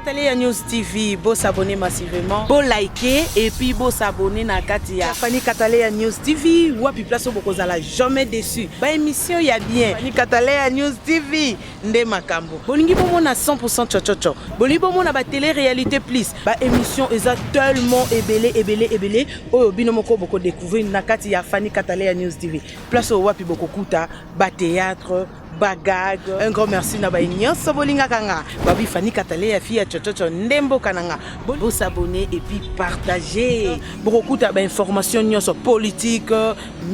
Katale News TV, beau s'abonner massivement, beau liker et puis beau s'abonner na Katia. Fanny Katale News TV, wapi place au bokozala jamais déçu. Ba émission ya bien. Fanny Katale News TV, nde makambo. Bolingi bomo na 100% chochocho. Bolingi bomo na ba télé réalité plus. Ba émission eza tellement ébélé. Oyo bino moko boko découvrir na Katia Fanny Katale News TV. Place au wapi boko kuta, ba théâtre, bagag. Un grand merci na ba nyonso bolinga kanga. Babi Fanny Katale ya fille chochocho ndembo kananga. Bo s'abonner et puis partager. Beaucoup de informations nyonso politique,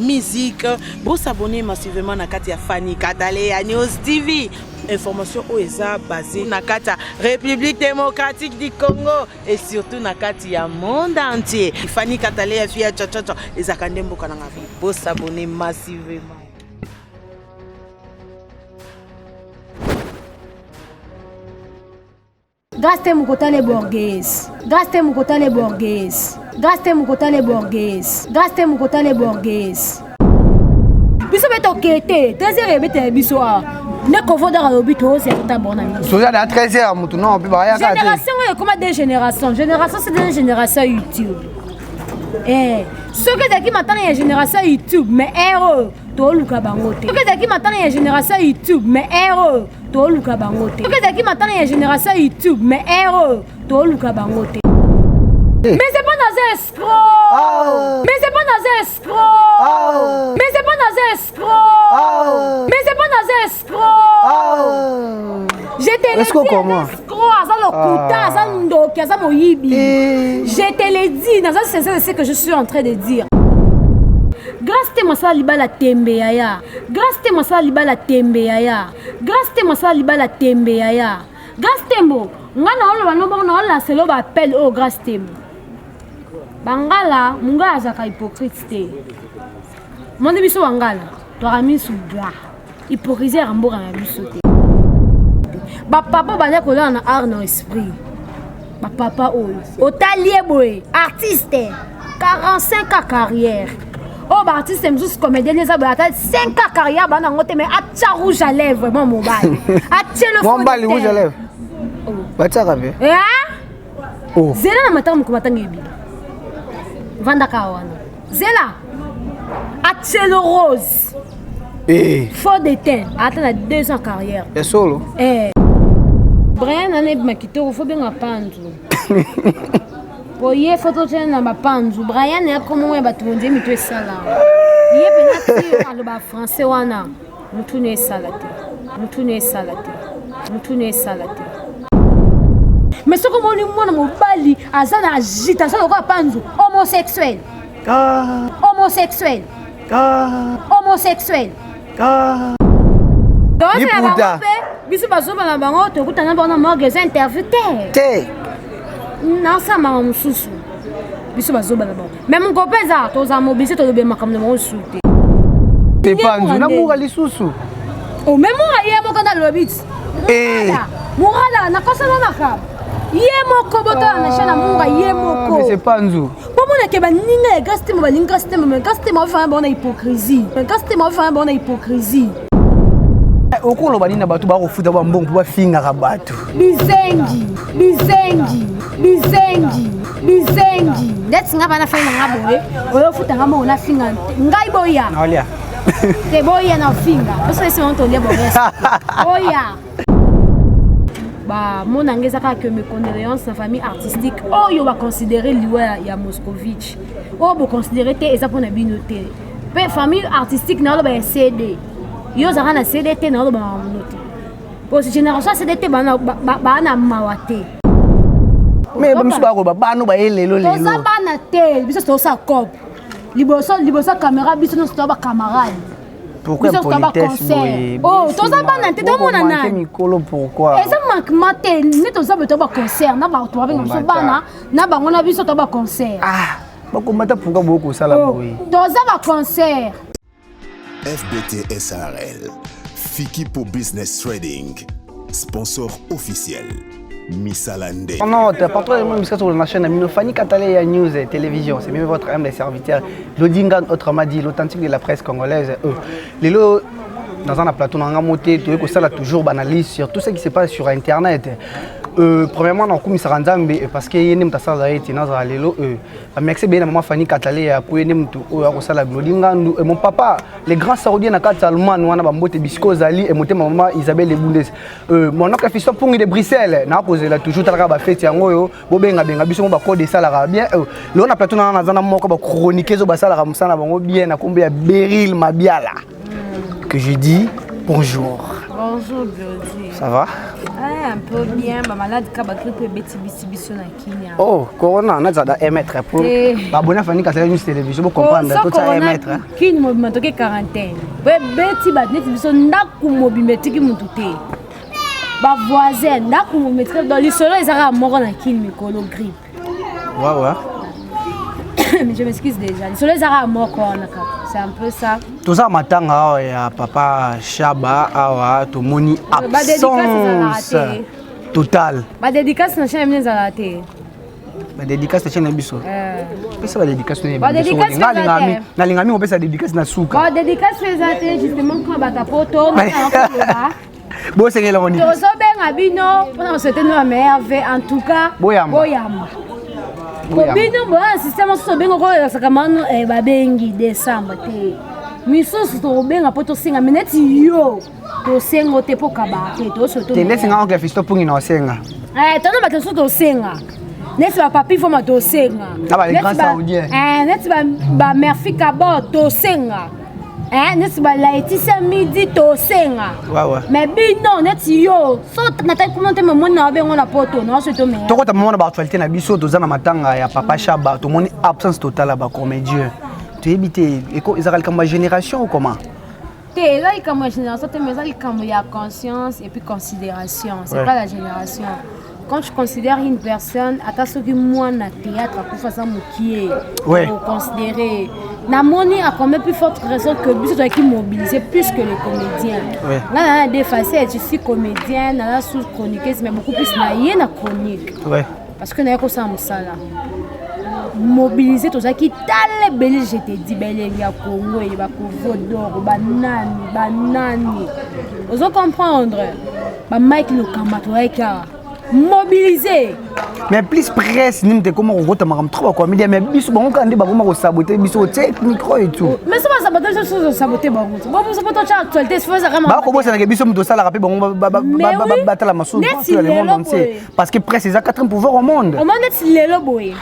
musique. Bo s'abonner massivement na Katia Fanny Katale News TV. Information OESA basée na Katia République démocratique du Congo et surtout na Katia monde entier. Fanny Katale ya fille chochocho ezaka ndembo kananga. Bo s'abonner massivement. Gaste mukotane borghese. Gaste mukotane borghese. Gaste mukotane borghese. Gaste mukotane borghese. Biso beto kete, 13h bete biso a. Ne confonda ka obito c'est ta bonne amie. Soja na 13h mutu non bi ba ya ka. Génération est comme des générations. Génération c'est une génération YouTube. Ce que qui m'attend est génération YouTube mais héros to luka bangote. Ce que qui m'attend est génération YouTube mais héros to luka bangote. Ce que qui m'attend est génération YouTube mais héros to luka bangote. Mais c'est pas dans un escroc. Mais c'est pas dans un escroc. Mais c'est pas dans un escroc. Mais c'est pas dans un escroc. Je te le dis, escroc, ça le kuta, ça ndoki, ça moyibi. Je te le dis, dans un sens, c'est ce que je suis en train de dire. Grâce à moi ça libala tembe yaya. Grâce à moi ça libala tembe yaya. Grâce à moi ça libala tembe yaya. Grâce tembo, ngana olo banomba na ola selo ba appel o grâce tembo. Bangala munga azaka hypocrite te. Mon biso bangala, to rami souba. Hypocrisie ramboka na biso te. Ba papa bana ko na art na esprit. Ba papa oyo. Otalier boy, artiste, 45 ans carrière. Oh, bah, artiste, juste comédien, les abonnés, 5 ans carrière, bah, non, mais à rouge à lèvres, vraiment, mon bail. À le fond. Mon bail rouge à lèvres. Bah, tu as rêvé. Oh. Zéla, na matin, mon commentaire, ngebi. Vanda kawana. Zéla. À le rose. Faux d'éteint. Attends, 2 ans carrière. Et solo. Brian, on est maquillé, il faut bien apprendre. Oye photo tena na mapanzu Brian ya komo ya batu nje mitu esala ye penati alo ba français wana mutu ne salate mais ce comme on mona mobali azana agita ça ko panzu homosexuel donc c'est la biso bazoba na bango to kutana bana magasin interviewé non ça m'a mususu biso bazoba là-bas même mon copain ça toza mobilisé to be makamno mo souté te panzu na mura lisusu oh même moi yé mo kana lobit murala na kosa na naka yé moko bota na chana munga yé moko mais c'est panzu pour mon ke ba ninga gaste mo ba ninga gaste mo fa bona hypocrisie okolo banina bato ba kofuta ba mbongo ba finga ka bato bizengi let's ngaba na finga ngaboe oyo futa ngamo na finga ngai boya olia te boya na finga parce que c'est on tolia boya oya ba mon angeza ka que mes condoléances na famille artistique oyo ba considérer liwa ya Moscovitch o bo considérer te eza pona binoté pe famille artistique na lo ba CD yo zaka na CDT na lo ba noté pour cette génération CDT ba na mawate mais biso ba ko ba bano ba elelo lelo to samba na te biso to sa cop liboso caméra biso no to ba camarade pourquoi politesse boy oh to samba na te to mona na mikolo pourquoi et ça manque maté ne to samba to ba concert na ba to ba biso bana na bango na biso to ba concert ba komata pourquoi boko sala boy to samba concert FBT SARL, Fikipo Business Trading, sponsor officiel. Missalande. Non, patron de moi, sur la chaîne Fanny Katale News Télévision, c'est même votre humble serviteur. L'Odingan, autrement dit, l'authentique de la presse congolaise. Les lots, dans un plateau, on a monté, ça toujours banalise sur tout ce qui se passe sur Internet. premièrement na kumisa kanzambe parce que yene mtasa zaiti naza lelo merci bien maman Fanny Katale ya pour yene mtu oyo akosala glodingandu mon papa les grands saoudiens na kati allemand wana bambote bisco zali et motema maman Isabelle Lebundes mon oncle fils pongi de Bruxelles na kozela toujours talaka ba fête yango yo bobenga benga biso ba code salaka bien le na plateau na zana moko ba chroniquer zo ba salaka musana bango bien na kombe ya Beryl Mabiala que je dis bonjour. Bonjour Biodi. Ça va? Un peu bien, ma malade qui a grippe bêtise na Kenya. Oh, corona, on a déjà émettre pour abonner à Fanny Katale News Télévision pour comprendre tout ça émettre. Qui nous m'a toqué quarantaine. Bêti batne biso ndaku mobimetiki mututé. Ba voisin ndaku mobimetiki dans le soleil ezara mort na Kenya mikolo grippe. Ouais. Mais je m'excuse déjà. Le soleil ezara mort corona. C'est un peu ça. Tout ça matanga ya papa Chaba awa to moni absence totale. Ba dédicace na chaîne mneza raté. Ba dédicace na chaîne biso. Pesa ba dédicace na biso. Na lingami on pesa dédicace na suka. Ba dédicace raté justement quand bata poto na là. Bo sengela moni. To so benga bino pour souhaiter nos meilleurs vœux en tout cas. Boyamba. Bino bo système so benga ko sakamano ba bengi décembre te. Misusu to benga poto singa mineti yo. To sengo te po kabate to so to. Tende singa oncle Fisto pungi na senga. Tano ba keso to senga. Nesi ba papi fo ma to senga. Aba les grands saoudiens. Nesi ba merfi kabo to senga. Nesi ba laitisa midi to senga. Ouais. Mais bino neti yo. So na ta comment me mona bengo na poto no so to me. To ko ta mona ba actualité na biso to zana matanga ya papa Chaba to moni absence totale ba comédien. Tu éviter ils ont comme génération ou comment? C'est là comme génération, mais là comme il y a conscience et puis considération. C'est pas la génération. Quand tu considères une personne, à ce que moi na théâtre pour faire ça moquier, pour considérer. Na moni a quand même plus forte raison que plus toi qui mobiliser plus que les comédiens. Là on a des facettes, je suis comédienne, là sous chroniqueuse mais beaucoup plus na chronique. Parce que na ko ça musala. Mobiliser tout ça qui t'a belé je te dis belé ya Congo et ba Kovodor banani vous comprendre ba Mike le Kamatoeka mobiliser mais plus presse ni te comment on ta maram trop quoi mais biso bon quand ba ko saboter biso micro et tout mais ça va saboter ça saboter bon vous saboter ça actualité c'est ça vraiment ba ko bossa na biso mto sala rapide bon batala maso dans le monde entier parce que presse ils a 4 pouvoirs au monde est lelo boy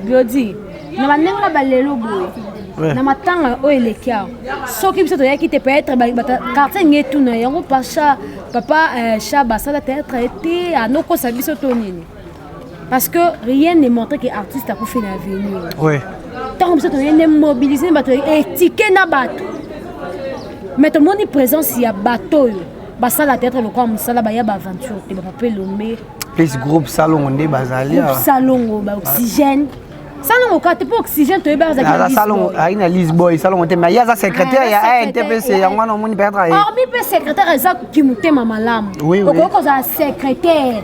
Biodi na banenga balelo boy na matanga o elekia soki biso to yaki te peut-être quartier ngetu na yango papa Chaba ça doit être été à noko sa biso to nini parce que rien ne montre que artiste a fait l'avenir tant biso to yene mobiliser bato étiquer na bato mais tout le monde est présent s'il y a bateau ça la tête le quoi musala ba ya ba aventure te ba pe lomé plus groupe salon on est bazali salon ba oxygène salon ka te pour oxygène to ba za salon aina Lisboy salon on te mais ya za secrétaire ya NTPC ya ngwana moni peut-être hormis pe secrétaire za ki mutema malamu okoko za secrétaire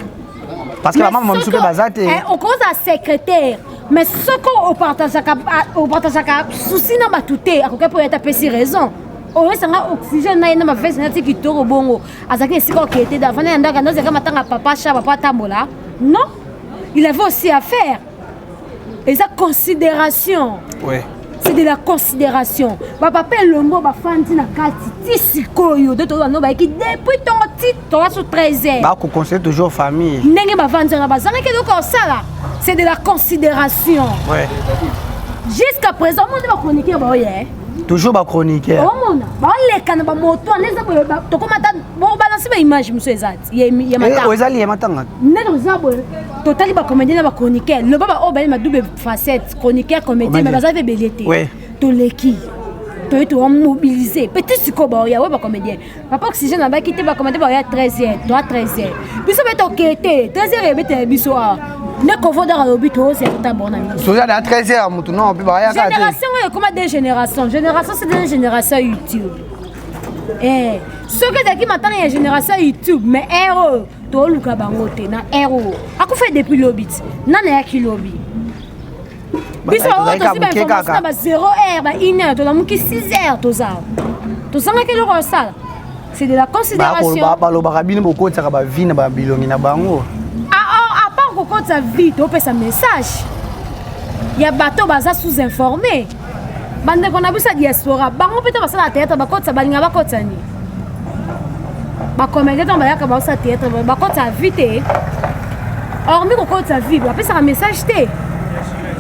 parce que la maman m'a soupé bazate okoko za secrétaire mais ce qu'on partage souci na batute akoka pour être pesi raison oyo sanga oxygène na ina ma veste na tiki toro bongo azaki esiko qui était d'avant na ndaka ndoze kama tanga papa Chaba papa tambola non il avait aussi à faire et ça considération c'est de la considération papa lombo ba fandi na kati tisikoyo de to no ba ki depuis ton titre sur 13 ba ko conseiller toujours famille ndenge ba fandi na bazanga ke do ko sala c'est de la considération jusqu'à présent on va chroniquer ba oye toujours ba chroniqueur omona ba lekana ba moto aneza to komata bo balancer ba image muso ezati ya matanga ozali ya matanga neno zabo totali ba comédien na ba chroniqueur le baba o ba ma double facette chroniqueur comédien mais bazave belete to leki to to mobiliser petit siko ba ya ba comédien papa oxygène na ba kité ba comédien ba ya 13h toi 13h biso beto kete 13h bete biso a ne confondre au but c'est ta bonne ami so ya na 13h mutu non pe ba ya ka génération comme des générations c'est des générations YouTube ce que qui maintenant il y a génération YouTube mais héros to luka bangote na héros ako fait depuis lobby nana ya kilobi biso o to siba information ba 0h ba 1h to la muki 6h to za to sanga ke le rosala C'est de la considération. À part sa vie, tu peux sa message. Il y a bateau baza sous-informé. Bande qu'on a vu sa diaspora. Bango peut passer la théâtre, ba côte sa balinga ba côte ni. Ba comédien on ba ka ba sa théâtre, ba côte sa vite. Hormis ko côte sa vie, ba peut sa message té.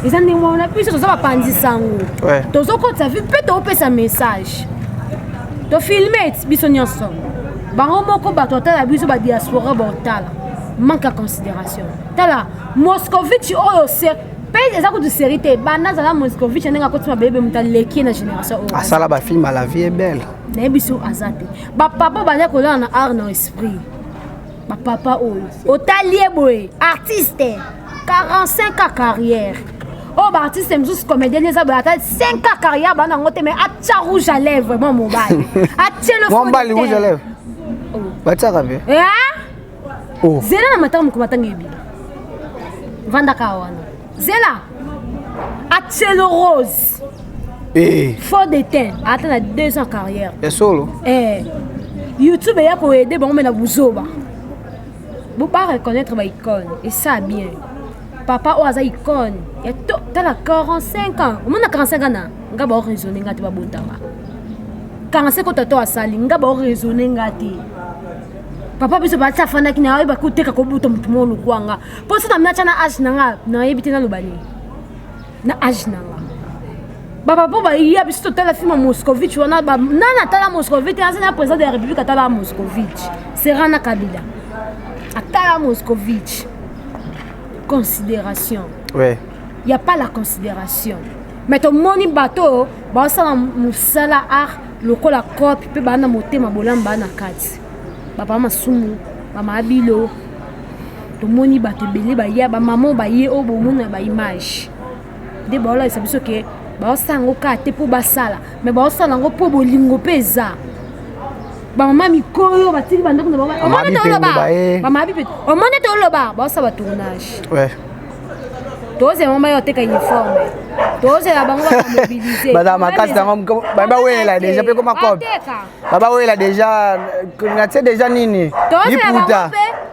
Ils ont dit on a plus ça va pandi sango. Ouais. Tozo côte sa vie peut to sa message. To filmer biso nyonso. Bango moko bato ta biso ba diaspora ba tala. Manque à considération. Tala Moscovitch oyo ser pays des accords de série té bana za Moscovitch ndanga ko tsima bébé mutaleki na génération oyo. Asala ba film la vie est belle. Na biso azate. Ba papa ba ko na art na esprit. Ba papa oyo. Otalier boy, artiste 45 ans carrière. Oh ba artiste mzus comédien les ba 5 ans carrière bana ngote mais atia rouge à lèvres vraiment mobile. Atia le fond. Mobile rouge à lèvres. Oh. Ba tsaka be. Oh. Zela na matamu kumatanga ebi. Vanda kawana. Zela. Atchelo Rose. Fort de teint. Attends 2 ans carrière. Et solo. YouTube ya ko aider bon mais na buzoba. Vous pas reconnaître ma icône et ça bien. Papa o aza icône. Ya to la 45 ans. On a 45 ans na. Nga ba raisonner ngati ba bontanga. 45 ans to asali nga ba raisonner ngati. Papa biso ba tsa fana kina ba kuteka ko buto mutumo lukwanga poso na mna chana age nanga na yebite na lobani na age nanga baba papa iya biso tala film Moscovitch wana ba nana tala Moscovitch ancien président de la République tala Moscovitch Serana Kabila atala Moscovitch considération ouais y a pas la considération mais ton moni bateau ba sala musala art lokola copie pe bana motema bolamba na kati papa masumu mama abilo to moni bato belé ba ya ba maman ba ye o bo mona ba image de bola ça biso ke ba sango ka te po basala mais ba sala ngo po bolingo peza ba mama mikoyo ba tili banda ko ba mama to loba mama bipe o mona to loba ba sa ba tournage ouais toze mama yo te ka uniforme toze la bango ba mobiliser madame kasi tango baba wela déjà pe comme copie baba wela déjà ngati déjà nini ni puta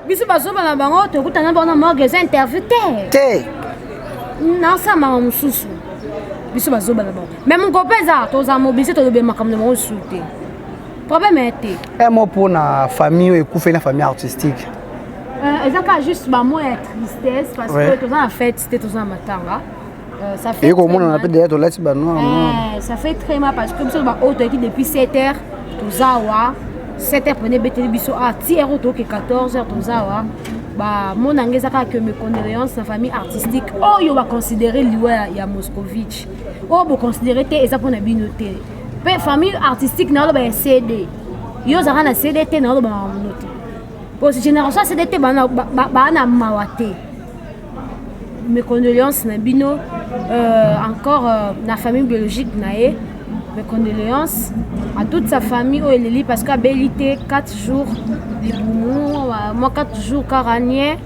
biso bazoba na bango to kutana bango na magasin interview te na sa mama mususu biso bazoba na bango même mon copain za toza mobiliser to be makamna mo souté problème était un mot pour na famille et couper la famille artistique ezaka juste ba moi tristesse parce que toza en fait c'était toza matanga ça fait ça fait très mal parce que nous sommes depuis 7h tozawa 7h prenez bêter biso à 10h que 14h tozawa ba mon angezaka que mes condoléances na famille artistique oh yo va considérer liwa ya Moscovitch oh bo considérer te eza pour na binoté pe famille artistique na lo ba CD yo zaka na CDT na lo ba noté pour cette génération CDT ba na mawate. Mes condoléances na bino encore la famille biologique nae mes condoléances à toute sa famille au Elili parce qu'à Bélité 4 jours les boumou moi 4 jours caranier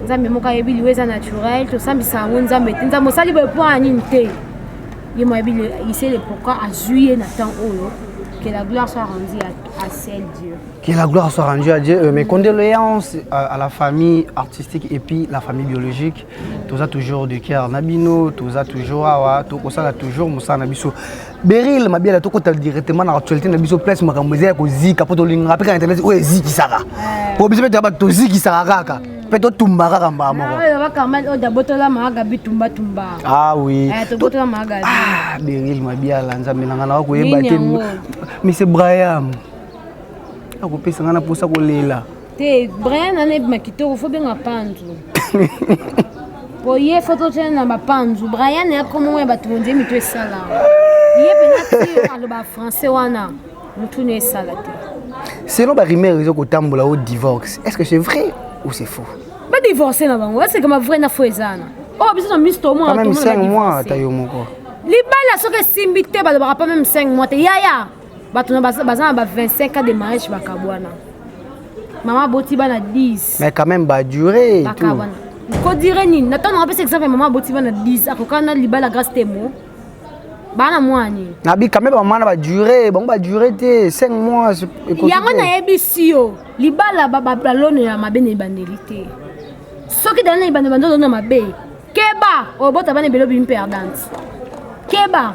nzambe moka yebi liweza naturel to sambisa nzambe nzambe sali ba point anité yemo yebi ici le pourquoi à juillet na temps oyo que la gloire soit rendue à seul Dieu. Que la gloire soit rendue à Dieu. Mes condoléances à la famille artistique et puis la famille biologique. Tous a toujours de cœur Nabino, tous a toujours awa, tous a toujours Moussa Nabiso. Beryl m'a bien tout côté directement dans l'actualité Nabiso place ma kambouzé ko zika poto linga après internet o ziki sara. Pour biso te ba to ziki sara ka. Peut-être tumbara kamba moko. Ah va Carmen o dabotola maga bitumba tumba. Ah oui. To botola maga. Ah Beryl m'a bien la nzambe ngana ko yeba te. Monsieur Brian. Ako pesa ngana posa ko lela. Te Brian ane makito faut bien panzu. Poye photo tena na panzu. Brian ya komo ya batu nje mitwe sala. Ye penati aloba français wana. Mutu ne sala te. Selon ba rumeur ils ko tambola au divorce. Est-ce que c'est vrai ou c'est faux? Ba divorcer na bango. C'est comme vrai na foezana. Oh biso na misto moi. Quand même 5 mois tayo moko. Libala soke simbite ba pas même 5 mois te yaya. Batuna bazana ba 25 ans de mariage bakabwana. Maman boti bana 10. Mais quand même ba durer tout. Ko dire ni, natana rappeler exemple maman boti bana 10 akokana libala grâce temo. bana mwani nabi quand même maman va durer 5 mois yango na yebisi yo libala balone ya mabene bandelité soki dana ibande bando na mabe keba obota bana belobi perdante keba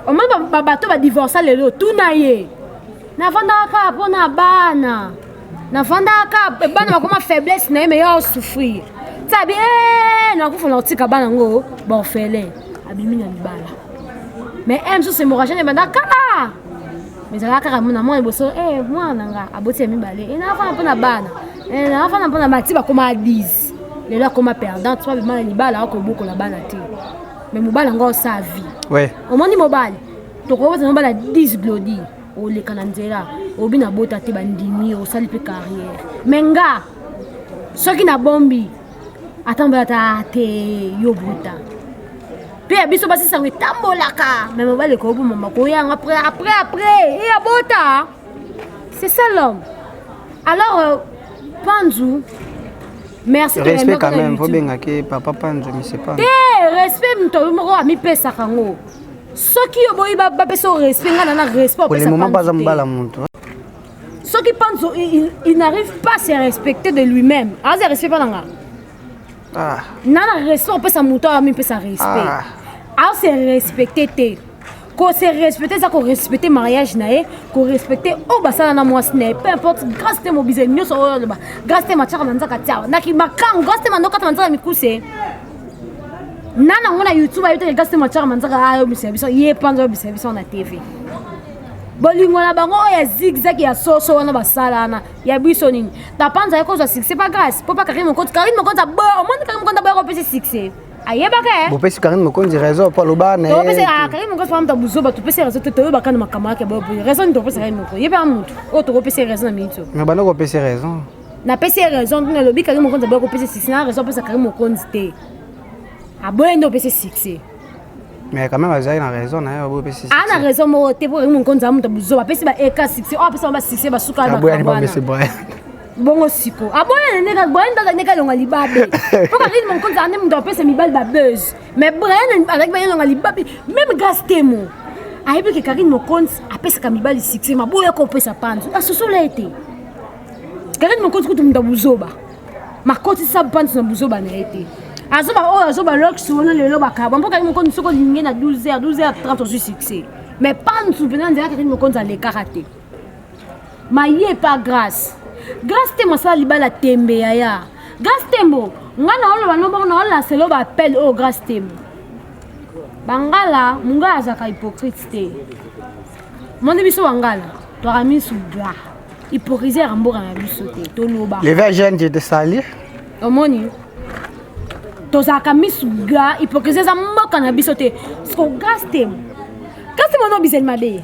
o mama bato ba divorcer lelo tuna ye na vandaka pona bana na vandaka bana bakoma faiblesse na me yo souffrir sabi na kufuna utika bana ngo ba orphelin abimi na libala mais aime sur hémorragie ne banda kala mais ala kaka mona mo eboso mwana nga aboti mibale na fana pona bana na fana pona mati ba koma 10 lelo koma perdante soit bima libala ko boko la bana te mais mobala ngo sa vie ouais au moni mobile to ko bota mobala 10 glodi o le kananzela obi na bota te bandimi o sali pe carrière menga soki na bombi atambela ta te yo bruta pe biso basi sangue tambolaka mais mobile ko bu mama ko yang après et abota c'est ça l'homme alors Panzu merci de respect quand même faut bien que papa Panzu mais c'est pas respect mto moko ami pesa kango soki yo boyi ba pesa respect ngana na respect pour le moment pas mbala muntu soki Panzu il n'arrive pas à se respecter de lui-même aza respect pas nanga nana respect pesa muto ami pesa respect a se respecter te ko se respecter ça ko respecter mariage nae ko respecter o basala na moi ne peu importe grâce te mobiliser nyoso o ba grâce te machaka manzaka tia na ki makang grâce te mandoka manzaka mikuse nana ngona YouTube ayote grâce te machaka manzaka ayo bisebiso ye panzo bisebiso na TV bolingo na bango ya zigzag ya soso wana basala na ya biso nini ta panza yako za succès pas grâce pour pas Karim mon compte za bo au moins Karim mon compte ba ko pesi succès ayebaka bo pesi Karim mon compte raison pas loba na to pesi Karim mon compte fam buzo ba to pesi raison to ba kana makama ke bo raison to pesi Karim mon yeba mutu o to ko pesi raison na minto mais bana ko pesi raison na pesi raison na lobi Karim mon compte ba ko pesi succès na raison pesi Karim mon compte te aboyendo pesi succès mais quand même azai na raison na bo pesi ana raison mo te pour mon compte za mutu buzo ba pesi ba eka succès o pesi ba succès ba suka ba bongo siko aboya neka boenda neka longa libabe poka rini mon compte ane mdo pesa mibal ba buzz mais Brian avec ba longa libabe même gastemo aibi ke Karine mon compte apesa ka mibal succès maboya ko pesa panzu asosola ete Karine mon compte kutu mdo buzoba makoti sa panzu na buzoba na ete azoba lox wona lelo bakaba mpoka mon compte soko lingi na 12h30 au succès mais panzu venant dire Karine mon compte a les karaté maye pas grâce grâce te masala libala tembe ya grâce tembo ngana olo banobo na ola selo ba appel o grâce tembo bangala munga azaka hypocrite te monde biso bangala to rami suga hypocrisie ramboka na biso te to loba les verts jeunes de salir omoni to zaka misuga hypocrisie za mboka na biso te sko grâce tembo no bizel mabe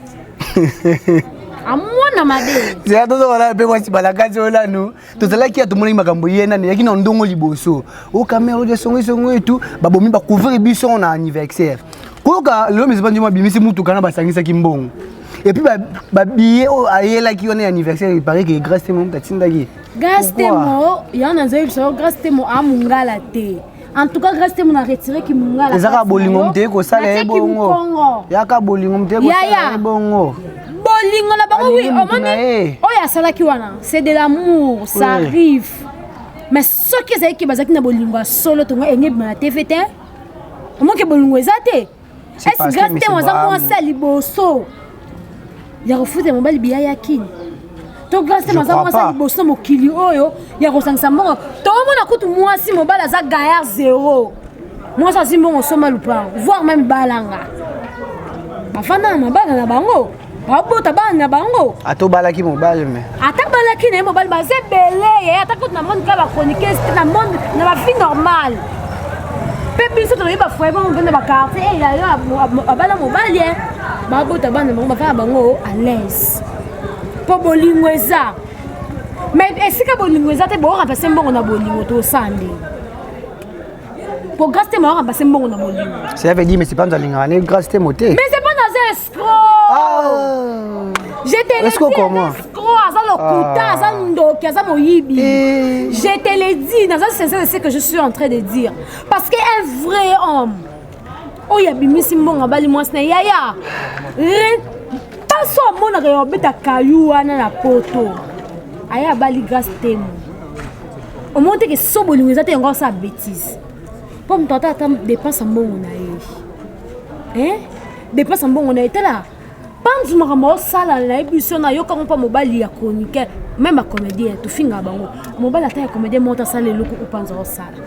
amona made zia tozo wala pe kwa sibalakazi ola no tozala ki atumona makambo yena ne yakina ndongo liboso o camera de songo etu babomi ba couvrir biso na anniversaire koka le mezi banjuma bimisi mutu kana basangisa kimbongo et puis ba billet o ayela ki on anniversaire il paraît que grâce temo tatinda ki grâce temo yana nzai biso grâce temo amungala te en tout cas grâce temo na retirer ki mungala ezaka bolingo mte ko sala ebongo yaka bolingo mte ko sala ebongo bolingo na bango oui omoni oya salaki wana c'est de l'amour ça arrive mais ce qui est qui bazaki na bolingo solo to ngenge na TV te omoke bolingo ezate est grâce temo za mo sali boso ya refuta mobali biya yakini to grâce temo za mo sali boso mokili oyo ya kosangisa mbongo to mona kutu mwasi mobali za gaillard zéro mwasi asimbongo soma lupango voire même balanga bafana na bana na bango abota bana bango atobalaki mobile mais atabalaki na mobile baze belé atakut na monde ka ba chroniquer na monde na ba vie normale pepe so to ba foi bon bana ba carte ya abala mobile ba bota bana bango ba bango à l'aise po bolingo eza mais esika bolingo eza te bo remplacer mbongo na bolingo to sande pour grâce te mo remplacer mbongo na bolingo ça veut dire mais c'est pas dans l'ingane grâce te moté mais c'est pas dans escroc j'étais le escroc azalo kuta azando kiazamo yibi je te le dis dans un sens c'est ce que je suis en train de dire parce que un vrai homme oya bimisi mbonga bali mwasi na yaya taso amona ka yobeta kayu wana na poto aya bali grâce temo au moins que sobo lingo te ngo sa bêtise pour me tata dépense mbongo na ye dépense mbongo na etela panzu makamo sala na émission na yoka pa mobali ya chronique même comédien to finga bango mobali ata ya comédien mota sala loko upanza o sala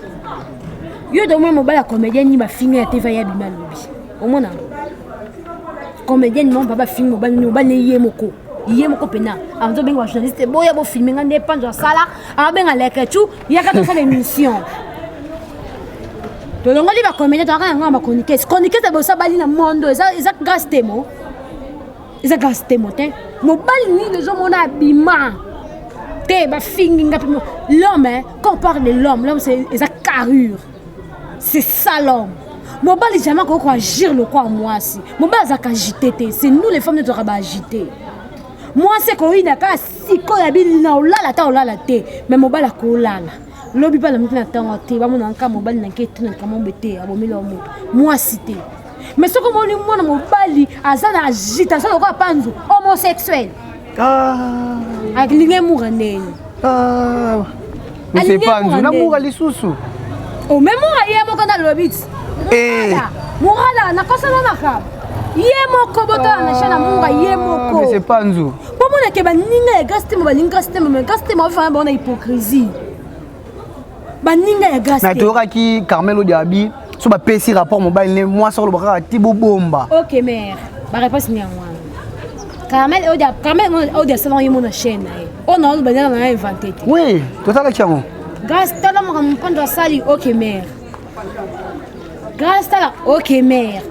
yo do moi mobali ya comédien ni ba finga ya TV ya bimalobi omona comédien ni baba film mobali ni mobali yemoko pena avanzo benga journaliste boya bo filmer ngande panza sala abenga lekechu yaka to sala émission to longoli ba comédien to aka ngamba chronique te bo sabali na mondo eza grâce temo ils ont gasté mon temps. Mon bal ni les hommes on a bima. T'es ba fingi ngapi l'homme quand on parle de l'homme c'est sa carrure. C'est ça l'homme. Mon bal est jamais qu'on agir le quoi moi aussi. Mon bal a agité c'est nous les femmes nous devons agiter. Moi c'est qu'on il n'a qu'à si qu'on a bien na olala ta olala te mais mon bal a kolala. Lobi pas la mutna tango te ba mon anka mon bal na ketu na kama mbete abomila mo. Moi cité. Mais ce que moi na mobali azana agita ça lokwa panzu homosexuel avec linge mourane mais c'est panzu na moura lisusu o même moura yemo kana lobit moura na kosa na ka yemo ko bota na chana moura yemo ko mais c'est panzu po mona ke ba ninga ya gaste mo ba linga gaste mo fa ba na hypocrisie ba ninga ya gaste na tora ki Carmelo Diaby so ba pesi rapport mobile ne moi sur le bras tibo bomba. OK mère ba réponse ni moi Carmel odia salon yimo na chaîne on a ba na inventé oui to ça la kiamo grâce tala mo kam pando sali OK mère grâce tala OK mère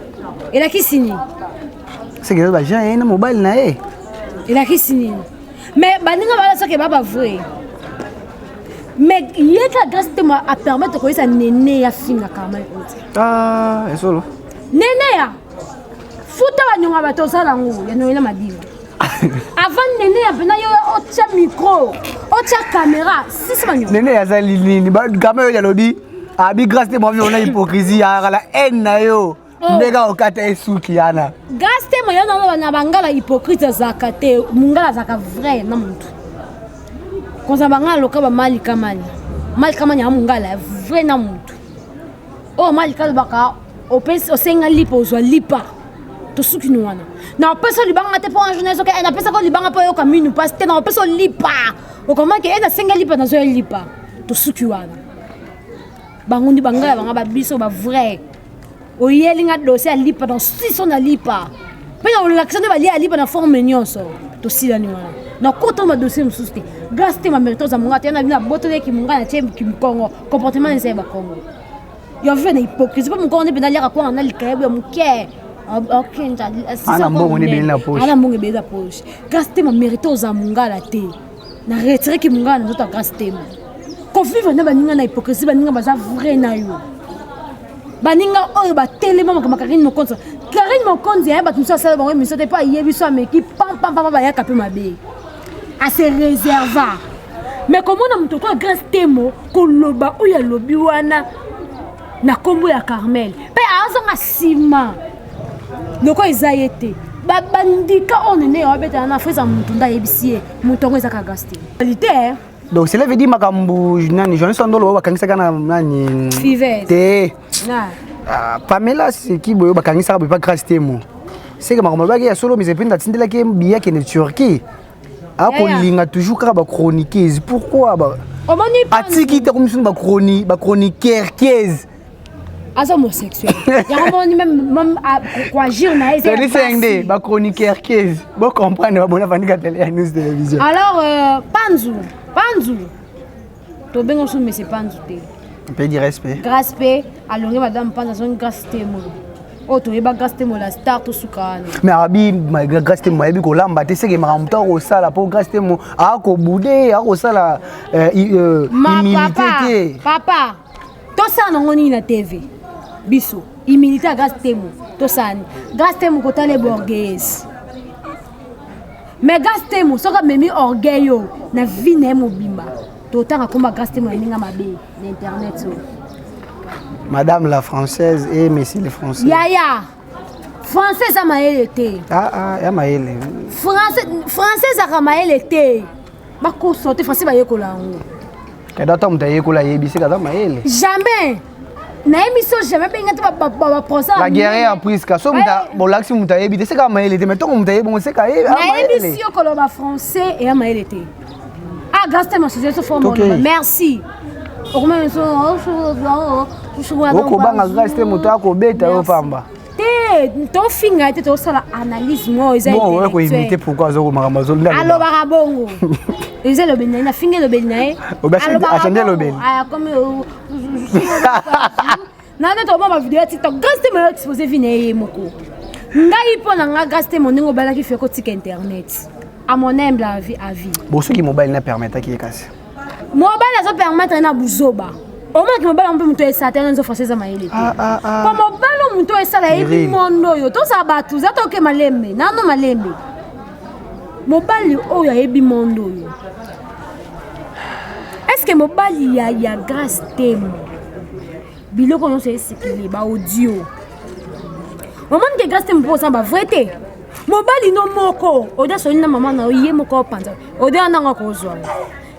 et la kisini c'est que ba j'ai un mobile na et la kisini mais ba ninga ba la so ke ba vrai mais il y a la grâce de moi à permettre que ça néné ya finga quand même et solo néné ya futa wa nyonga ba to sala ngo ya noela madimo avant néné ya pena yo ocha micro ocha caméra si c'est manyo néné ya zali nini ba caméra ya lobi abi grâce de moi on a hypocrisie ya la haine na yo ndega okata esuki yana grâce de moi na bangala hypocrite zakate mungala zaka vrai na muntu Quand banga loka ba mali kamani ya mungala vrai na mutu oh mali kalbaka o pesa o senga lipa ozwa lipa to suki no wana na pesa libanga te pour un journaliste que na pesa ko libanga po yo kaminu parce que na pesa lipa o comment que na senga lipa na zo lipa to suki wana bangundi banga banga ba biso ba vrai o yelinga dossier lipa dans 600 na lipa mais on l'accent de bali lipa na forme nyonso to sila ni wana na koto ma dossier msuste gaste ma mérite za munga tena na botole ki munga na tiem ki mkongo comportement nse ba kongo yo veut na hypocrisie pas munga on peut dire quoi on a le kaye ya muke OK nta ana mbongo ne beli na poche ana mbongo beli na poche gaste ma mérite za munga la te na retirer ki munga na nzoto gaste ma ko vivre na baninga na hypocrisie baninga baza vrai na yo baninga oyo ba telema kama Karine Mokonzi ya batu ça bon mais c'était pas yebi so mais qui pam ba ya kapé mabe à se réserva mais comment na mutoko grâce temo ko loba oya lobi wana na kombo ya Carmel pe azanga sima loko ezayete ba bandika onene ya beta na frisa mutunda yebisie mutongo ezaka gaste qualité donc cela veut dire makambu nani journaliste ndolo bakangisa kana nani Fivet na Pamela c'est qui boyo bakangisa ba grâce temo c'est que makambu ba ya solo mais c'est pinda tindela ke biya ke ne Turquie a ko linga toujours ka ba chroniqueuse pourquoi ba atiki te comme ba chroniqueur kies as homosexuel ya moni même quoi agir na ese c'est ba chroniqueur kies bon comprendre ba bona fanika télé à news télévision alors panzu to bengo sou mais c'est panzu te un peu de respect respect alors madame panzu son grâce temo oh to eba grâce temo la star to sukana mais abi ma grâce temo abi ko lamba te c'est que makamto ko sala pour grâce temo a ko boudé a ko sala humilité papa to ça non ngoni na TV biso humilité grâce temo to ça grâce temo ko tale borghese mais grâce temo soka memi orgueil na vie na mobimba to tanga komba grâce temo ninga mabe na internet so Madame la française et monsieur le français. Yaya. Français ça m'a été. Ya maele. Français ça m'a été. Ba ko sortir français ba yekola ngo. Kada ta mutaye kola yebisi kada maele. Jamais. Na émission jamais pe ngata ba procès. La guerre a pris ka so muta bolaxi mutaye bi c'est ka maele mais tant mutaye bon c'est ka maele. Na émission ko ba français et maele té. Ah grâce à ma société forme. Merci. Au moins so ko banga grâce muta ko beta yo pamba. Ton finga était aussi la analyse moi ils bon ouais ko imiter pourquoi zo makambo zo ndalo allo barabongo ils le benai na finga le benai allo achande le benai ah comme na na to ba vidéo TikTok gaste me exposer vinaye moko ngai pona nga gaste mon ngo bala ki fait ko tika internet à mon humble avis bon ce qui mobile na permettre qui casse mobile ça permettre na buzoba au moins que mobile on peut monter ça tellement zo français ma élite comme mobile on monter ça la ébi mondo yo to ça batu za to ke malembe nano malembe mobile o ya ébi mondo yo est-ce que mobile ya grâce thème biloko non c'est sécurité ba audio moment que grâce thème pour ça ba vrai mobile no moko oda so ni na maman na yé moko panza oda na ngako zo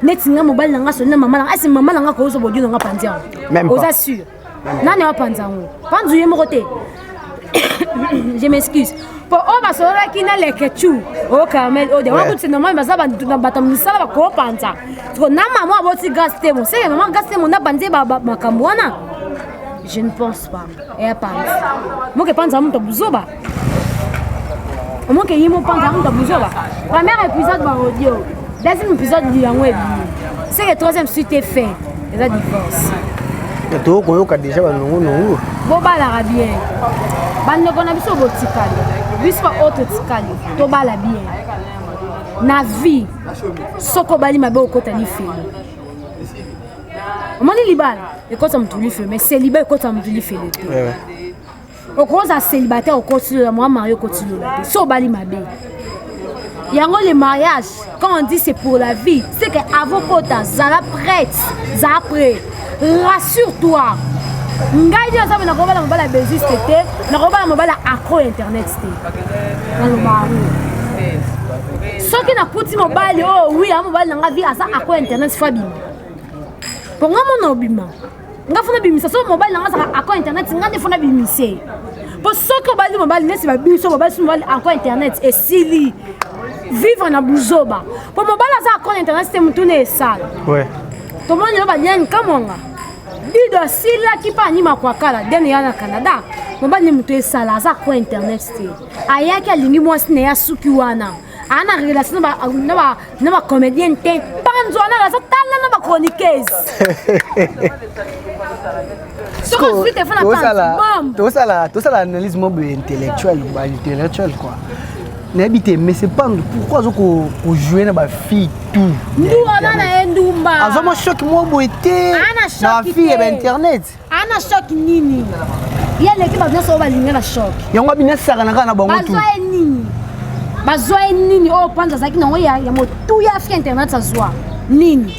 netinga mobile nanga so na maman na asi maman nanga ko zo bodio nanga panza aux assure nani wa panza ngo panzu yé moko te je m'excuse pour on va sora ki na lekechu o Carmel o de wa kuti normal bazaba na batam misala ba ko panza to na maman aboti gaste mo c'est maman gaste mo na banze ba makambwana je ne pense pas et panza mo ke panza mo to buzoba au moins que yimo panza mo to buzoba premier épisode ba audio deuxième épisode du yango c'est le troisième suite est fait et la divorce to ko yoka déjà ba nongo nongo bo bala bien bande ko na biso botikali biso ba auto tikali to bala bien na vie soko bali mabe okota ni felo omoni libala ekota mutuli felo mais c'est libala ekota mutuli felo ouais au cause à célibataire au continue la moi marié continue la so bali mabe yango le mariage quand on dit c'est pour la vie c'est que avant kota zala prête za prêt rassure-toi ngai dia sabe na ko bala mobala bezis tété na ko bala mobala accro internet té na lo baru soki na puti mobile oh oui a mobile nga vie asa accro internet fabi pour nga mona obima nga fona bimisa so mobile nga sa accro internet nga de fona bimise pour soki obali mobile nesi ba biso mobile accro internet et sili vivre na buzoba pour mobile asa accro internet c'est mutune sala ouais to mona ba nyani kamonga Dido sila kipa ni makwakala deni yana Canada mobali muto esala za ko internet ste ayaki alingi mwasi ne ya suki wana ana relation na ba comédien te panzo ana za tala na ba chroniqueuse soko suite fana panzo to sala analyse mob intellectuel quoi n'habite mais c'est pas pourquoi ko jouer na ba fille tout ndu ana na endumba azoma choc mo boité na fille et internet ana choc nini yele ki ba bien so ba linga na choc yango bina saka na kana bango tout bazwa nini o panza zaki na ya motu ya fille internet sa zwa nini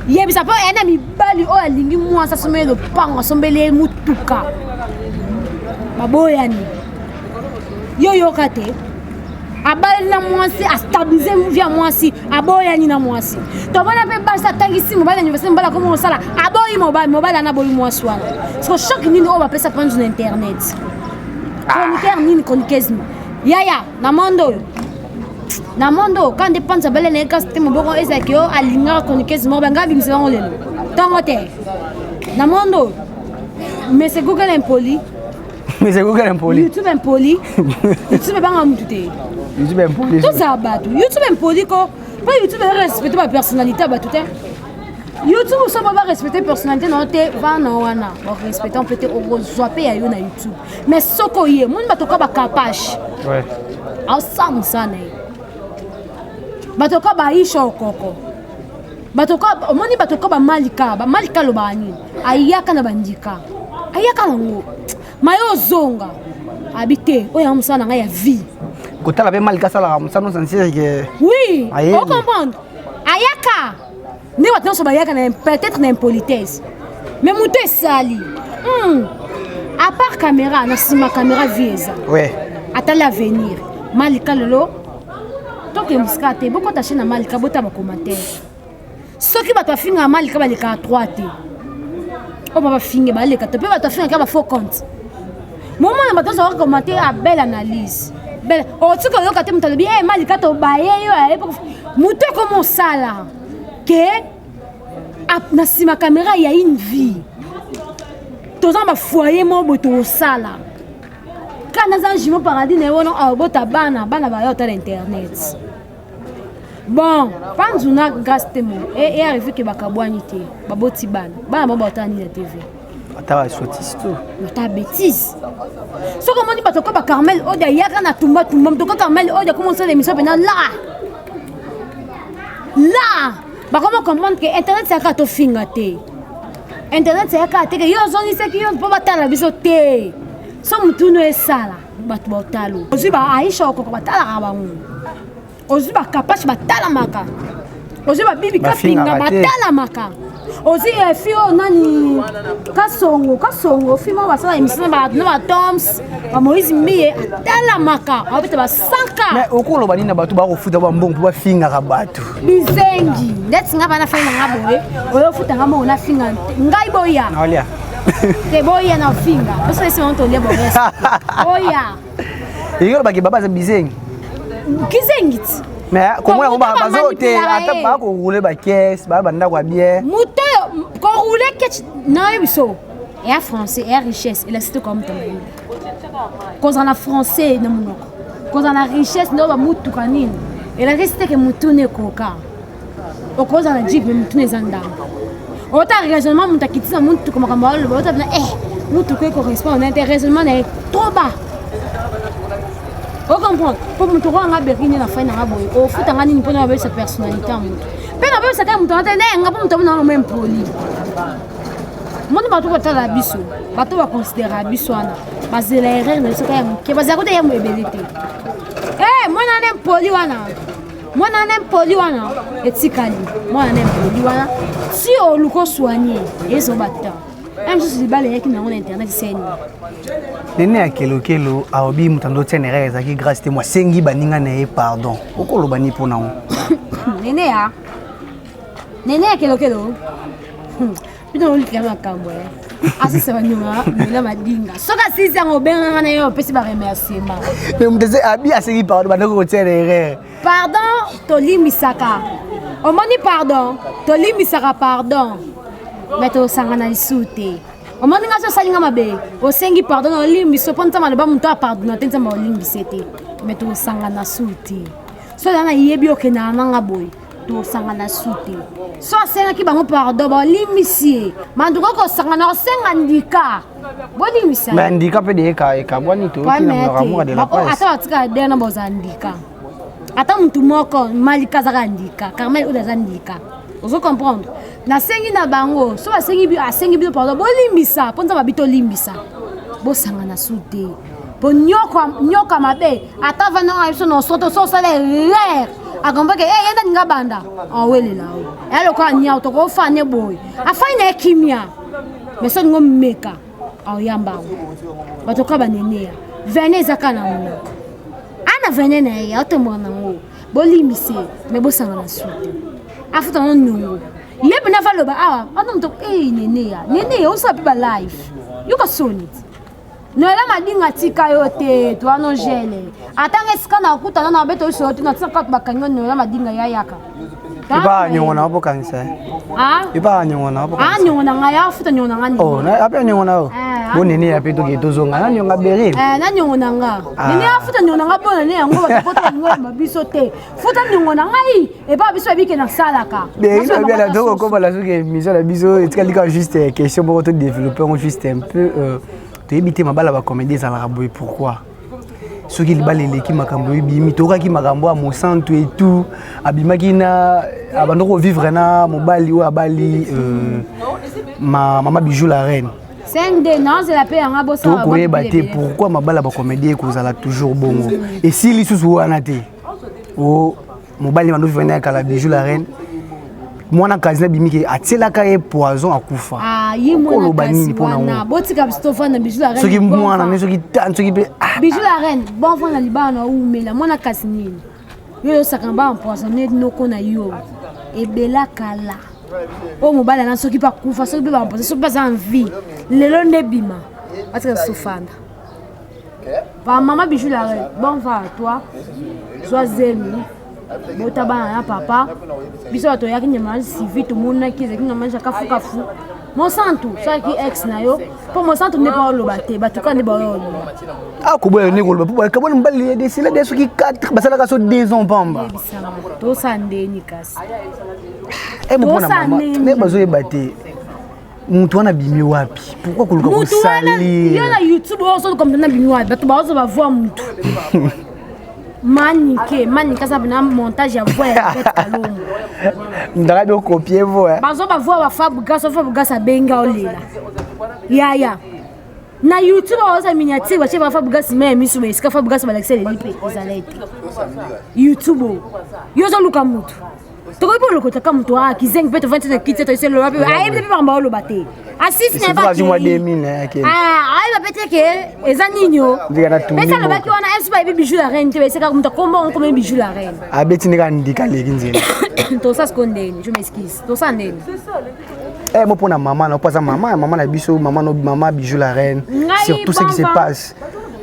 yebisa po ena mibali o alingi mwasa somele pango sombele mutuka baboya ni yo kate abali na mwasi a stabiliser via mwasi aboya ni na mwasi to bana pe basa tangisi mobile université mbala comme sala aboyi mobile na boyi mwasi wana so chaque nini o ba pesa panzo na internet chroniqueur nini chroniqueuse yaya na mondo quand dépense bale na kaste moboko ezaki o alinga chroniqueuse mo banga bimisa ngo lelo tango te na mondo mais c'est Google impoli mais c'est Google impoli YouTube impoli YouTube banga mutute YouTube impoli tout ça batu YouTube impoli ko pas YouTube respecter ma personnalité batu te YouTube so ba respecter personnalité na te va na wana ba respecter peut-être au zoape ya yo na YouTube mais soko ye mun batoka ba capache ouais ensemble ça ne batoka ba isha okoko batoka omoni batoka ba malika lo bani ayaka na bandika ayaka ngo mayo zonga habité oya musana nga ya vie kotala pe malika sala musana sensible que oui on comprendre ayaka ne watno so bayaka na peut-être na impolitesse mais moto esali à part caméra na sima caméra vieza ouais ata l'avenir malika lelo donc musika te beaucoup ta chaîne malika bota ba commentaire soki bato afinga malika baleka à 3 te o ba finge baleka te pe bato afinga ka ba faux compte moment na bato ça commenter à belle analyse belle o tsiko yo kate mutalo bien malika to baye yo moto comme ça là que na sima caméra il y a une vie toza ma foyer mo boto sala kana za jimo paradis ne wono abota bana ba yo ta internet bon panzuna grâce temo et arrivé que bakabwani te baboti bana ba bota ni la TV ata sotis tout ta bêtise so comment dit bato ko ba Carmel Odia yaka na tumba to ko Carmel Odia commence l'émission pendant là ba comment comprendre que internet c'est ka to finga te internet c'est ka te que yo zoni c'est que yo po batala biso te so mutuno esala bato botalo ozi ba Aisha ko batala ba mu ozi ba kapashi batala maka ozi ba bibi kapinga batala maka ozi fio nani kasongo fimo basala emission ba no Toms ba Moïse Mie atala maka abita ba sanka mais okolo bani na bato ba ko futa ba mbongo ba finga ka bato bizengi ndeti nga bana fina ngaboye oyo futa ngamo na finga ngai boya olia te boya na finga parce que c'est on tolia boya boya iyo ba ke baba za bizengi kizengiti mais comment on va bazo te ata ba ko rouler ba caisse ba banda kwa bien muto ko rouler ke na biso et français et richesse et la cité comme tombe cause en français na munoko cause en richesse no ba mutu kanini et la cité que mutu ne koka o cause en jeep mutu ne zanda o ta raisonnement mutu kitisa mutu comme kamba le bota mutu ko correspond à raisonnement est trop bas. Vous comprenez? Pour me trouver un berine na fin na boy. Au foot ngani ni pona ba sa personnalité en mutu. Pe na ba sa ka mutu ante ne nga mutu na même poli. Mon bato ko tala biso. Bato ba considérer biso ana. Bazela erreur na soka yam. Ke bazako te yam ebelete. Mwana nem poli wana. Mwana nem poli wana. Etikali. Mwana nem poli wana. Si o luko soigner, ezo bata. Même si c'est balé qui na on internet c'est nene ya kelo aobi mutando tsenere ezaki grâce te moi sengi baninga na e pardon okolo bani pona on nene ya kelo bino oli kama kambo asi ça va nyuma na madinga soka sisi ngo benga na yo pesi ba remercier ma mais muteze abi asengi pardon bandako tsenere pardon tolimisaka omoni pardon tolimisaka pardon mais to sangana lisute o moni ngaso salinga mabe o sengi pardon o limbi so ponta maloba muntu a pardon tenza ma o limbi sete mais to sangana suti so dana yebi o kena nanga boy to sangana suti so senga ki bango pardon ba limbi sie manduko ko sangana o senga ndika bo limbi sa mais ndika pe de ka bwani to kina mo de la presse ata tika de na boza ndika ata muntu moko malika zaka ndika Carmel Odia ndika. Vous comprenez? Na sengi na bango, so ba sengi bi asengi bi pardon, bo limbisa, ponza ba bito limbisa. Bo sanga na sute. Bo nyoka mabe, ata vana ngaiso no soto so sale l'air. Agomba ke yenda nga banda. Awele lawo. Elo kwa nya to ko fane boy. Afanya kimia. Meso ngo meka. Aw yamba. Batoka banenea. Veneza kana mo. Ana venena ya to mwana ngo. Bo limbise, me bo sanga na sute. Afuta nonungu yebe na valoba awa anomto nene ya usapi ba life yuko sonit no la madinga tika yote to anongele atanga sikana okuta na beto so to na tsaka bakanyo no la madinga ya yaka iba nyona hapo kanisa iba nyona hapo kanisa nyona ngaya afuta nyona ngani oh na apa nyona o bo nene ya peto ke tozonga na nyonga beril na nyona nga nene afuta nyona nga bona ne yango ba poto ngo mabiso te futa nyona ngai e ba biso bike na salaka beril bien la donc comme la suke mission la biso et kalika juste question pour te développer on juste un peu to éviter mabala ba comédie za la boy pourquoi ceux qui balent qui makambo bimi toka ki makambo a mo santo et tout abimaki na abandoko vivre na mobali ou abali maman bijou la reine c'est non c'est la paix en abosa to koye baté pourquoi mabala ba comédie ko zala toujours bongo et si li susu wana te o mobali mando vivre na kala bijou la reine mwana kazina bimiki atiela ka e poison akufa yi mwana kasi wana botika bistofa na bijou la reine soki mwana ne soki tan soki pe bijou la reine bon fona libana na umela mwana kasi nini yo sakamba empoisonné noko na yo ebela kala o mobala na soki pa kufa soki ba empoisonné soki pas en vie lelo ndebima atika sofanda pa maman bijou la reine bon va toi sois zemi bota bana na papa biso bato yaki nyama sivi tout monde na kiza kinga manja kafu mon santo ça qui ex na yo pour mon santo ne pas lobaté batuka ne ba yo ah ko boyo ne ko loba pour ka bon mbali de sila de soki 4 basala ka so 2 ans pamba to sandeni kasi e mo pona mama ne bazo ebate mutu wana bimi wapi pourquoi kuluka ko sali yo na YouTube oso comme na bimi wapi bato bazo ba voir mutu Manike ça na montage à voix ya tête kalongo. Ndara bi copier vo eh. Bazo ba voix ba Fabuga sa benga olela. Ya. Na YouTube oza miniature ba cheva Fabuga sima emisu ba iska Fabuga ba l'accès les lipe ezalete. YouTube. Yo zo luka mutu. Toko po lokota ka mutu a kizeng peut 27 kit to se lo ba. Ai be ba mbalo bate. Assist na ba. Ai ba pete ke ezaninyo. Pesa lo ba ki wana esu ba bijou la reine te ba seka mutu kombo on bijou la reine. Abeti ni ka ndika leki nzela. To ça skondeni, je m'excuse. To ça ndeni. Eh moi pour na maman, non pas ça maman na biso, maman bijou la reine. Sur tout ce qui se passe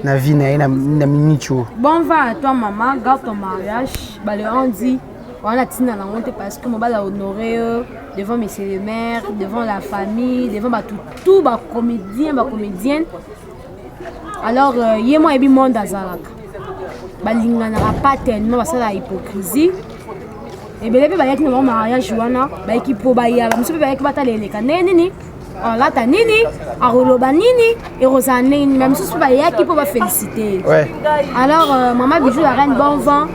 na vie na minicho. Bon va à toi maman, garde ton mariage. Bah le on dit on a tina la honte parce que mon bal a honoré devant messieurs les maires, devant la famille, devant tout ba comédienne. Alors yé moi et bi monde azalaka. Ba lingana pas tellement parce que la hypocrisie. Et bien les bayaki na mariage wana bayaki po bayala muso bayaki bataleleka nini la ta nini aroloba nini et rosane même muso bayaki po ba féliciter. Ouais. Alors maman bijou la reine bon vent.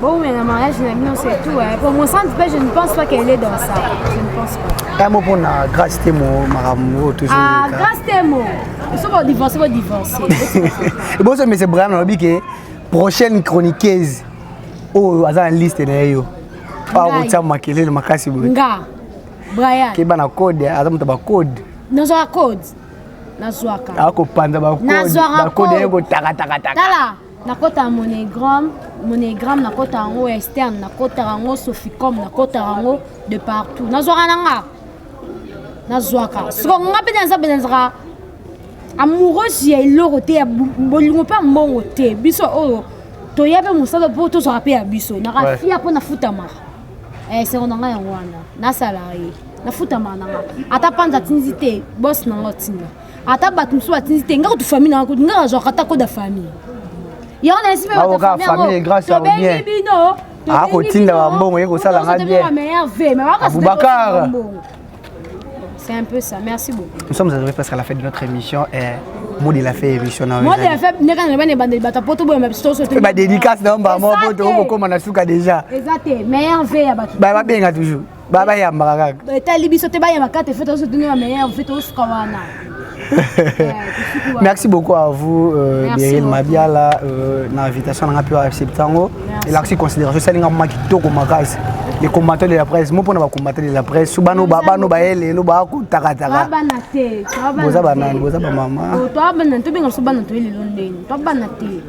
Bon mais le mariage non c'est tout pour mon sens je ne pense pas qu'elle est dans ça. Je ne pense pas. Moi pour na grâce témo maramu toujours. Ah grâce témo. Ils sont divorcés. Et bon ça mais c'est Brian on dit que prochaine chroniqueuse oh azan liste na yo. Ah, on makele le makasi bo. Nga. Brian. Ke bana code, azamu ta ba code. Nazo code. Nazo ka. Ako panza ba code. Ba code yego taka. Tala. Nakota monogramme nakota ngo externe, nakota ngo Soficom, nakota ngo de partout. Nazo nanga. Nazo ka. So nga benza amoureux si il loroté bolingo pa mbongo te. Biso o to yabe musala po to so rapé biso. Na rafia po na futama. C'est on a yango wana na salarié na futama nanga ata panza tinzite boss nango tinga ata batumsu atinzite ngako tu famille nango ngaka zo kata ko da famille ya on a espé ta famille grâce à bien ah ko tinda wa mbongo yeko sala nga bien Abubakar. C'est un peu ça. Merci beaucoup. Nous sommes arrivés presque à la fin de notre émission et mot de la fin émission na moi de la fin ne kana bane bande bata poto bo ma sto so te ba dédicace na mba mo poto ko na suka déjà exact meilleur ve ya batu ba benga toujours ba ya mbaka ta libiso te ba ya makate fait so tenir meilleur fait to suka wana. Merci beaucoup à vous Beryl Mabiala l'invitation na pu accepter ngo et la considération ça linga makito ko makasi les combattants de la presse mo pona ba combattants de la presse subano babano ba elelo ba ko takataka bana te boza ba mama to bana to benga subano to elelo ndeni to bana te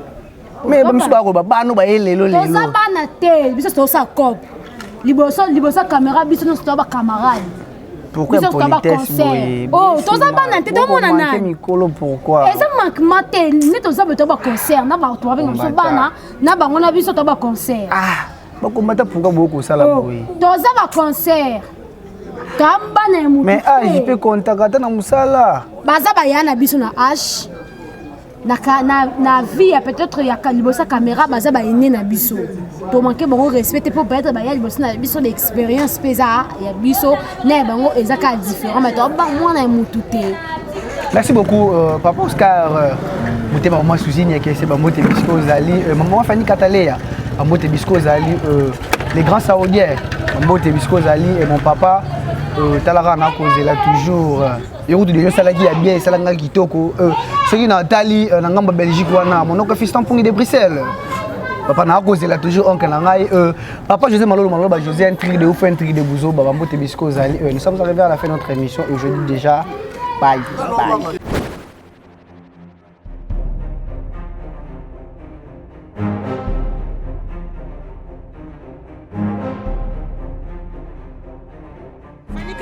mais ba musuba ko babano ba elelo lelo to bana te biso to sa cop liboso caméra biso no to ba camarade. Pourquoi politesse oh to za bana te to mona na mikolo pourquoi eza manquement te ne to za to ba concert na ba to ba benga so bana na bango na biso to ba concert ah bakomata pourquoi beaucoup ça la boy toza ba concert kamba na mutu mais ah je peux contacter na musala baza ba yana biso na h na vie peut-être ya libosa caméra baza ba ene na biso to manquer bon respect pour peut-être ba ya libosa na biso l'expérience pesa ya biso na bango ezaka différent mais to ba mwana mutu te. Merci beaucoup papa Oscar mutema maman Suzine qui c'est ba moté bisco zali maman Fanny Katalea Ambote Bisco Zali, les grands saoudiens, Ambote Bisco Zali et mon papa, Talara n'a causé là toujours. Et où tu dis, ça qui a bien, ça l'a qui toko. Ceux qui n'ont tali, n'ont pas Belgique ou n'a, mon oncle fiston pour de Bruxelles. papa na cause la toujours oncle na ngai papa José Malolo Malolo José un tri de ouf un tri de bouzo baba mbote bisco zali nous sommes arrivés à la fin de notre émission et je dis déjà bye bye.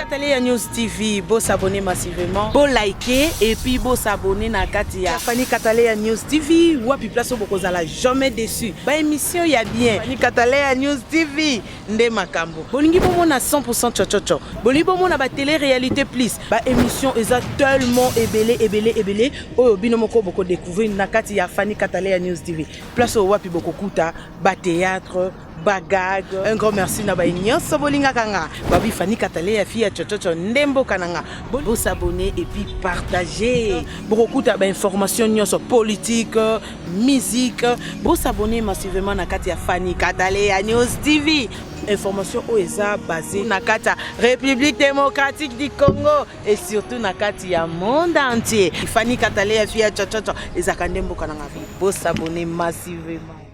Fanny News TV, beau s'abonner massivement, beau liker et puis beau s'abonner na Katia. Fanny News TV, wapi place au bokozala jamais déçu. Ba émission ya bien. Fanny News TV, nde makambo. Bolingi bomo na 100% chochocho. Bolingi bomo na ba télé réalité plus. Ba émission eza tellement ébélé. Oyo bino moko boko découvrir na Katia Fanny News TV. Place au wapi boko kuta, ba théâtre. Bagag, un grand merci na baignon sobolinga kanga babi Fanny Katalea fille chochocho ndembo kananga bon s'abonner et puis partager beaucoup de informations nyonso politique musique bon s'abonner massivement na kati ya Fanny Katalea News TV information oeza basée na kati ya République démocratique du Congo et surtout na kati ya monde entier Fanny Katalea fille chochocho ezaka ndembo kananga bon s'abonner massivement.